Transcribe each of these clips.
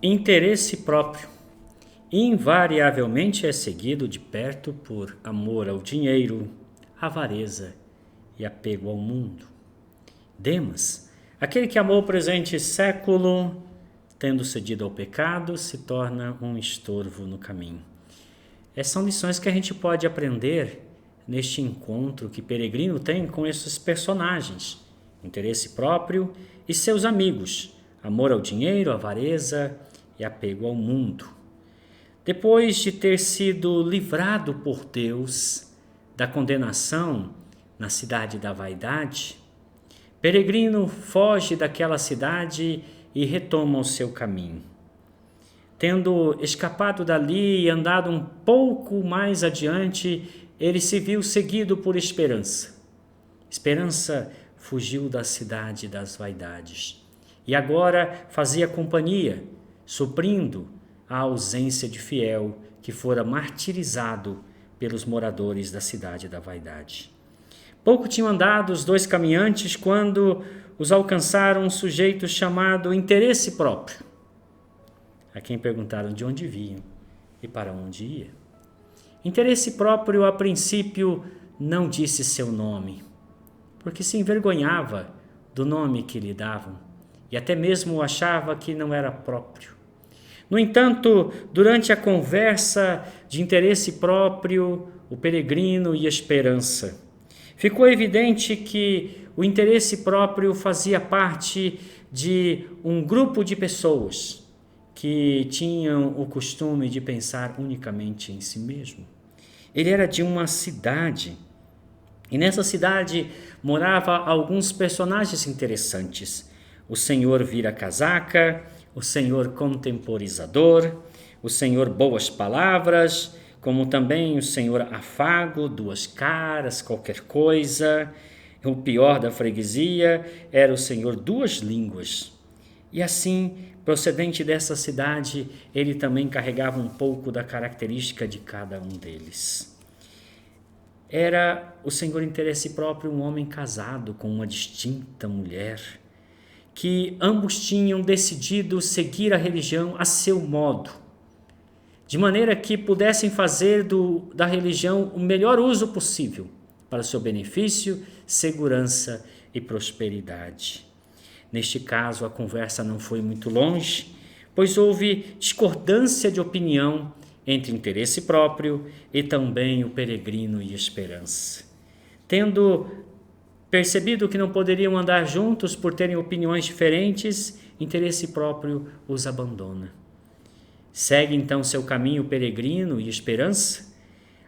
Interesse próprio invariavelmente é seguido de perto por amor ao dinheiro, avareza e apego ao mundo. Demas, aquele que amou o presente século, tendo cedido ao pecado, se torna um estorvo no caminho. Essas são lições que a gente pode aprender neste encontro que Peregrino tem com esses personagens: interesse próprio e seus amigos, amor ao dinheiro, avareza e apego ao mundo. Depois de ter sido livrado por Deus da condenação na cidade da vaidade, Peregrino foge daquela cidade e retoma o seu caminho. Tendo escapado dali e andado um pouco mais adiante, ele se viu seguido por Esperança. Esperança fugiu da cidade das vaidades e agora fazia companhia, suprindo a ausência de Fiel que fora martirizado pelos moradores da cidade da vaidade. Pouco tinham andado os dois caminhantes quando os alcançaram um sujeito chamado Interesse Próprio, a quem perguntaram de onde vinham e para onde ia. Interesse Próprio, a princípio, não disse seu nome, porque se envergonhava do nome que lhe davam e até mesmo achava que não era próprio. No entanto, durante a conversa de Interesse Próprio, o Peregrino e a Esperança, ficou evidente que o interesse próprio fazia parte de um grupo de pessoas que tinham o costume de pensar unicamente em si mesmo. Ele era de uma cidade, e nessa cidade morava alguns personagens interessantes: o senhor vira-casaca, o senhor contemporizador, o senhor boas palavras, como também o senhor afago, duas caras, qualquer coisa. O pior da freguesia era o senhor duas línguas. E assim, procedente dessa cidade, ele também carregava um pouco da característica de cada um deles. Era o senhor Interesse Próprio um homem casado com uma distinta mulher, que ambos tinham decidido seguir a religião a seu modo, de maneira que pudessem fazer da religião o melhor uso possível para o seu benefício, segurança e prosperidade. Neste caso, a conversa não foi muito longe, pois houve discordância de opinião entre Interesse Próprio e também o Peregrino e Esperança. Tendo percebido que não poderiam andar juntos por terem opiniões diferentes, Interesse Próprio os abandona. Segue então seu caminho Peregrino e Esperança,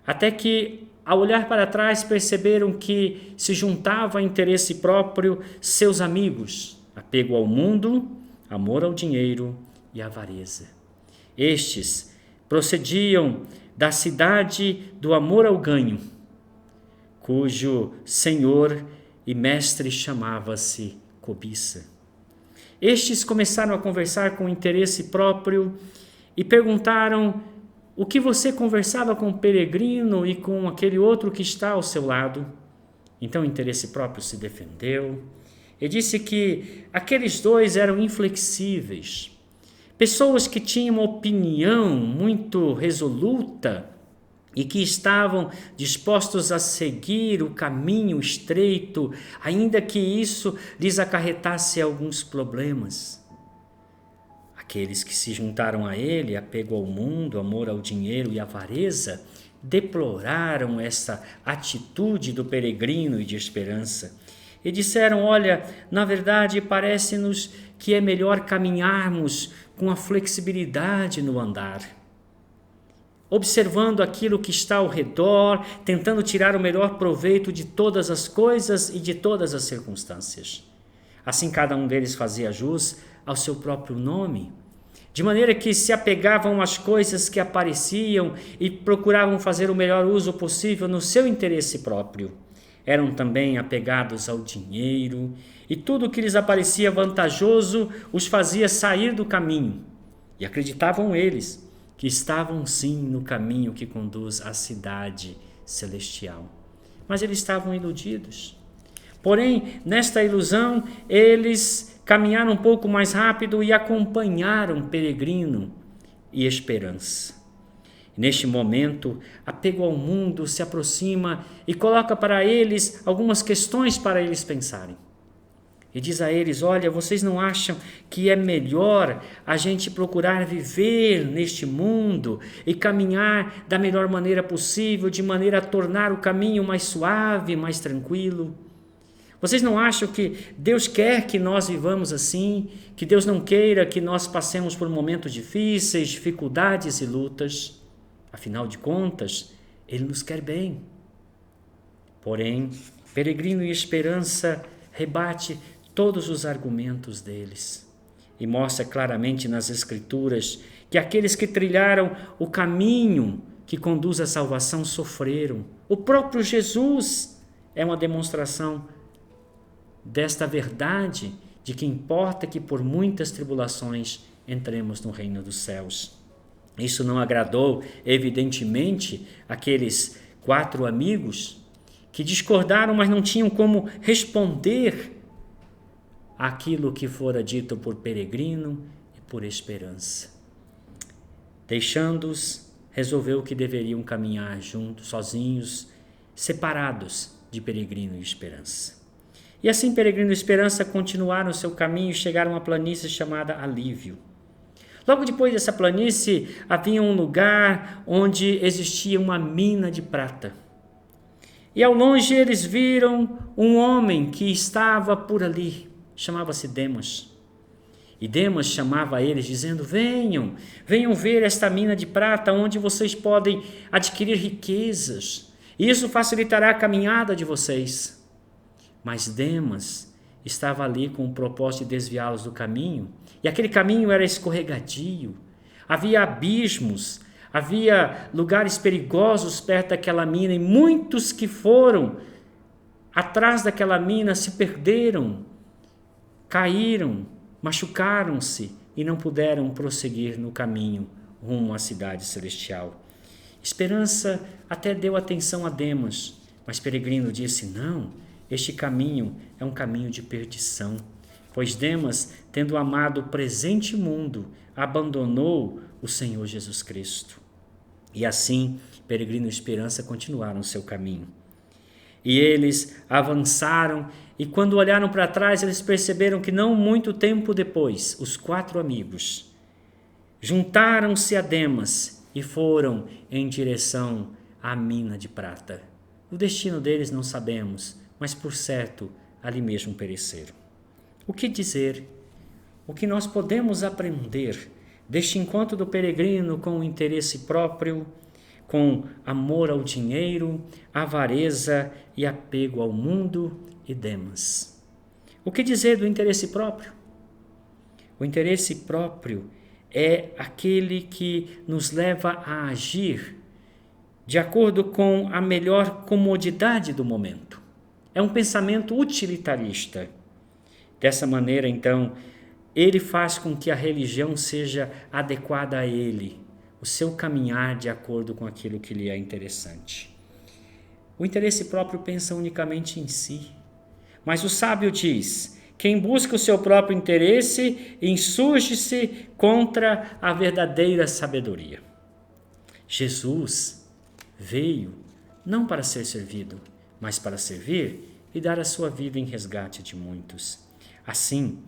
até que, ao olhar para trás, perceberam que se juntava a Interesse Próprio seus amigos, apego ao mundo, amor ao dinheiro e avareza. Estes procediam da cidade do amor ao ganho, cujo senhor e mestre chamava-se Cobiça. Estes começaram a conversar com Interesse Próprio e perguntaram: o que você conversava com o Peregrino e com aquele outro que está ao seu lado? Então Interesse Próprio se defendeu e disse que aqueles dois eram inflexíveis, pessoas que tinham uma opinião muito resoluta e que estavam dispostos a seguir o caminho estreito, ainda que isso lhes acarretasse alguns problemas. Aqueles que se juntaram a ele, apego ao mundo, amor ao dinheiro e avareza, deploraram essa atitude do Peregrino e de Esperança e disseram: olha, na verdade parece-nos que é melhor caminharmos com a flexibilidade no andar, observando aquilo que está ao redor, tentando tirar o melhor proveito de todas as coisas e de todas as circunstâncias. Assim cada um deles fazia jus ao seu próprio nome, de maneira que se apegavam às coisas que apareciam e procuravam fazer o melhor uso possível no seu interesse próprio. Eram também apegados ao dinheiro, e tudo o que lhes aparecia vantajoso os fazia sair do caminho. E acreditavam eles que estavam sim no caminho que conduz à cidade celestial. Mas eles estavam iludidos. Porém, nesta ilusão, eles caminhar um pouco mais rápido e acompanhar um peregrino e esperança. Neste momento, apego ao mundo se aproxima e coloca para eles algumas questões para eles pensarem. E diz a eles: olha, vocês não acham que é melhor a gente procurar viver neste mundo e caminhar da melhor maneira possível, de maneira a tornar o caminho mais suave, mais tranquilo? Vocês não acham que Deus quer que nós vivamos assim? Que Deus não queira que nós passemos por momentos difíceis, dificuldades e lutas? Afinal de contas, Ele nos quer bem. Porém, Peregrino e Esperança rebate todos os argumentos deles e mostra claramente nas Escrituras que aqueles que trilharam o caminho que conduz à salvação sofreram. O próprio Jesus é uma demonstração desta verdade de que importa que por muitas tribulações entremos no reino dos céus. Isso não agradou, evidentemente, aqueles 4 amigos que discordaram, mas não tinham como responder aquilo que fora dito por Peregrino e por Esperança. Deixando-os, resolveu que deveriam caminhar juntos, sozinhos, separados de Peregrino e Esperança. E assim Peregrino e Esperança continuaram o seu caminho e chegaram a uma planície chamada Alívio. Logo depois dessa planície, havia um lugar onde existia uma mina de prata. E ao longe eles viram um homem que estava por ali, chamava-se Demas. E Demas chamava eles dizendo: venham ver esta mina de prata onde vocês podem adquirir riquezas. Isso facilitará a caminhada de vocês. Mas Demas estava ali com o propósito de desviá-los do caminho, e aquele caminho era escorregadio, havia abismos, havia lugares perigosos perto daquela mina, e muitos que foram atrás daquela mina se perderam, caíram, machucaram-se e não puderam prosseguir no caminho rumo à cidade celestial. Esperança até deu atenção a Demas, mas Peregrino disse: não, este caminho é um caminho de perdição, pois Demas, tendo amado o presente mundo, abandonou o Senhor Jesus Cristo. E assim, Peregrino e Esperança continuaram o seu caminho. E eles avançaram, e quando olharam para trás, eles perceberam que não muito tempo depois, os 4 amigos juntaram-se a Demas e foram em direção à mina de prata. O destino deles não sabemos, mas por certo, ali mesmo pereceram. O que dizer? O que nós podemos aprender deste encontro do peregrino com o interesse próprio, com amor ao dinheiro, avareza e apego ao mundo e Demas? O que dizer do interesse próprio? O interesse próprio é aquele que nos leva a agir de acordo com a melhor comodidade do momento. É um pensamento utilitarista. Dessa maneira, então, ele faz com que a religião seja adequada a ele, o seu caminhar de acordo com aquilo que lhe é interessante. O interesse próprio pensa unicamente em si. Mas o sábio diz: quem busca o seu próprio interesse insurge-se contra a verdadeira sabedoria. Jesus veio não para ser servido, mas para servir e dar a sua vida em resgate de muitos. Assim,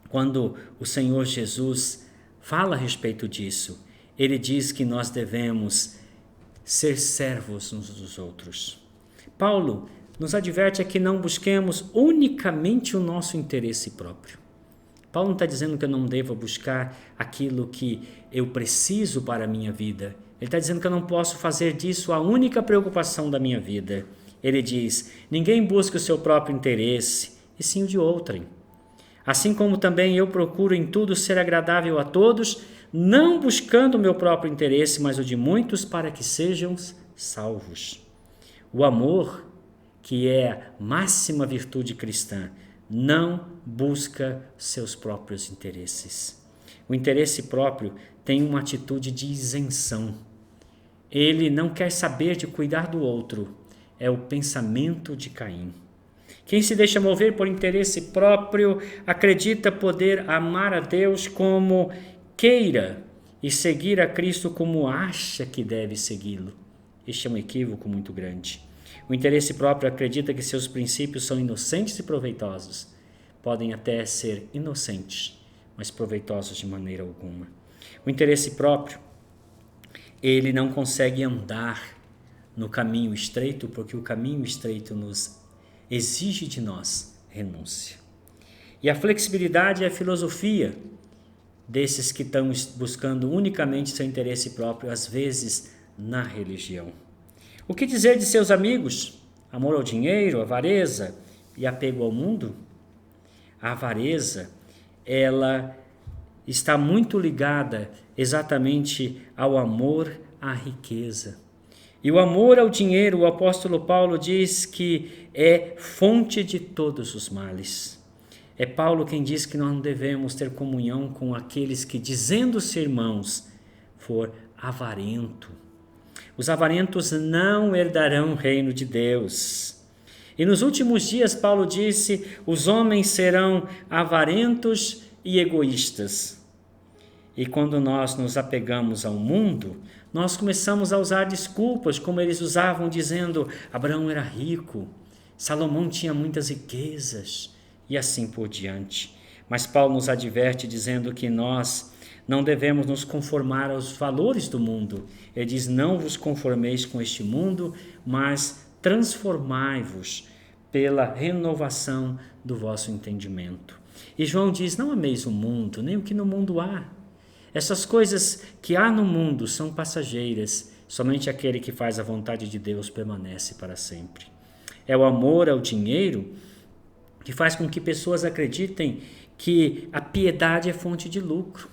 quando o Senhor Jesus fala a respeito disso, ele diz que nós devemos ser servos uns dos outros. Paulo nos adverte a que não busquemos unicamente o nosso interesse próprio. Paulo não está dizendo que eu não devo buscar aquilo que eu preciso para a minha vida. Ele está dizendo que eu não posso fazer disso a única preocupação da minha vida. Ele diz: ninguém busca o seu próprio interesse, e sim o de outrem. Assim como também eu procuro em tudo ser agradável a todos, não buscando o meu próprio interesse, mas o de muitos, para que sejam salvos. O amor, que é a máxima virtude cristã, não busca seus próprios interesses. O interesse próprio tem uma atitude de isenção. Ele não quer saber de cuidar do outro. É o pensamento de Caim. Quem se deixa mover por interesse próprio acredita poder amar a Deus como queira e seguir a Cristo como acha que deve segui-lo. Este é um equívoco muito grande. O interesse próprio acredita que seus princípios são inocentes e proveitosos. Podem até ser inocentes, mas proveitosos de maneira alguma. O interesse próprio, ele não consegue andar no caminho estreito, porque o caminho estreito nos exige de nós renúncia. E a flexibilidade é a filosofia desses que estão buscando unicamente seu interesse próprio, às vezes na religião. O que dizer de seus amigos? Amor ao dinheiro, avareza e apego ao mundo? A avareza, ela está muito ligada exatamente ao amor à riqueza. E o amor ao dinheiro, o apóstolo Paulo diz que é fonte de todos os males. É Paulo quem diz que nós não devemos ter comunhão com aqueles que, dizendo-se irmãos, for avarento. Os avarentos não herdarão o reino de Deus. E nos últimos dias, Paulo disse, os homens serão avarentos e egoístas. E quando nós nos apegamos ao mundo, nós começamos a usar desculpas, como eles usavam, dizendo, Abraão era rico, Salomão tinha muitas riquezas, e assim por diante. Mas Paulo nos adverte dizendo que nós não devemos nos conformar aos valores do mundo. Ele diz, não vos conformeis com este mundo, mas transformai-vos pela renovação do vosso entendimento. E João diz, não ameis o mundo, nem o que no mundo há. Essas coisas que há no mundo são passageiras, somente aquele que faz a vontade de Deus permanece para sempre. É o amor ao dinheiro que faz com que pessoas acreditem que a piedade é fonte de lucro.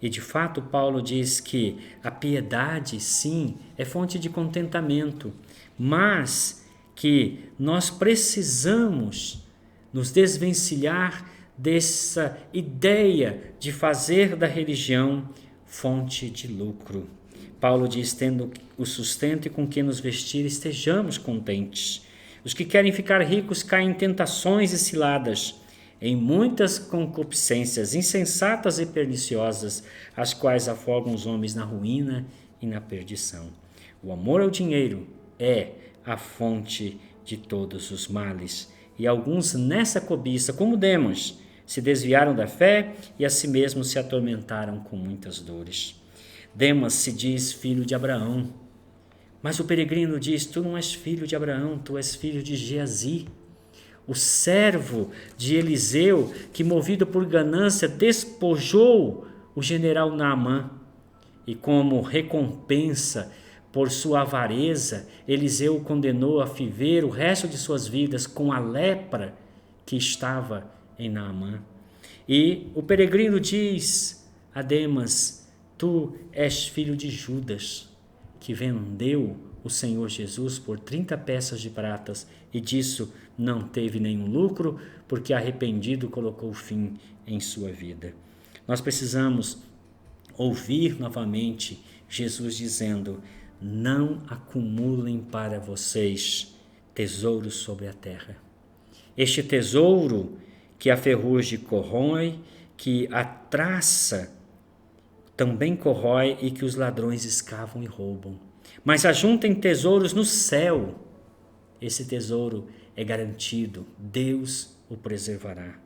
E de fato, Paulo diz que a piedade, sim, é fonte de contentamento, mas que nós precisamos nos desvencilhar dessa ideia de fazer da religião fonte de lucro. Paulo diz, tendo o sustento e com que nos vestir, estejamos contentes. Os que querem ficar ricos caem em tentações e ciladas, em muitas concupiscências insensatas e perniciosas, as quais afogam os homens na ruína e na perdição. O amor ao dinheiro é a fonte de todos os males. E alguns nessa cobiça, como Demas, se desviaram da fé e a si mesmos se atormentaram com muitas dores. Demas se diz filho de Abraão, mas o peregrino diz, tu não és filho de Abraão, tu és filho de Geazi, o servo de Eliseu, que movido por ganância despojou o general Naamã. E como recompensa por sua avareza, Eliseu o condenou a viver o resto de suas vidas com a lepra que estava em Naamã. E o peregrino diz a Demas, tu és filho de Judas, que vendeu o Senhor Jesus por 30 peças de pratas e disso não teve nenhum lucro, porque arrependido colocou fim em sua vida. Nós precisamos ouvir novamente Jesus dizendo, não acumulem para vocês tesouros sobre a terra. Este tesouro que a ferrugem corrói, que a traça também corrói e que os ladrões escavam e roubam. Mas ajuntem tesouros no céu. Esse tesouro é garantido, Deus o preservará.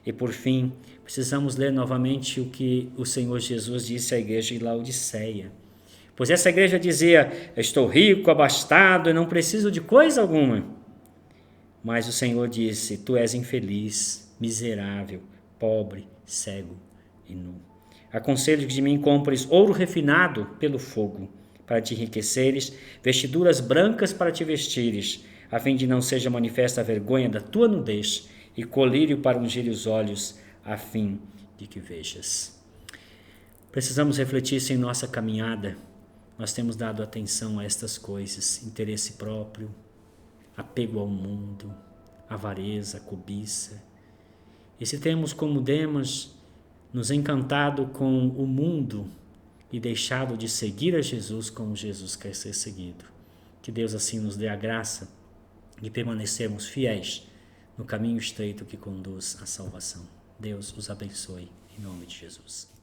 E por fim, precisamos ler novamente o que o Senhor Jesus disse à igreja de Laodiceia. Pois essa igreja dizia, eu estou rico, abastado e não preciso de coisa alguma. Mas o Senhor disse, tu és infeliz, miserável, pobre, cego e nu. Aconselho que de mim compres ouro refinado pelo fogo, para te enriqueceres, vestiduras brancas para te vestires, a fim de não seja manifesta a vergonha da tua nudez, e colírio para ungir os olhos, a fim de que vejas. Precisamos refletir se em nossa caminhada nós temos dado atenção a estas coisas, interesse próprio, apego ao mundo, avareza, cobiça. E se temos como Demas nos encantado com o mundo e deixado de seguir a Jesus como Jesus quer ser seguido. Que Deus assim nos dê a graça e permanecermos fiéis no caminho estreito que conduz à salvação. Deus os abençoe, em nome de Jesus.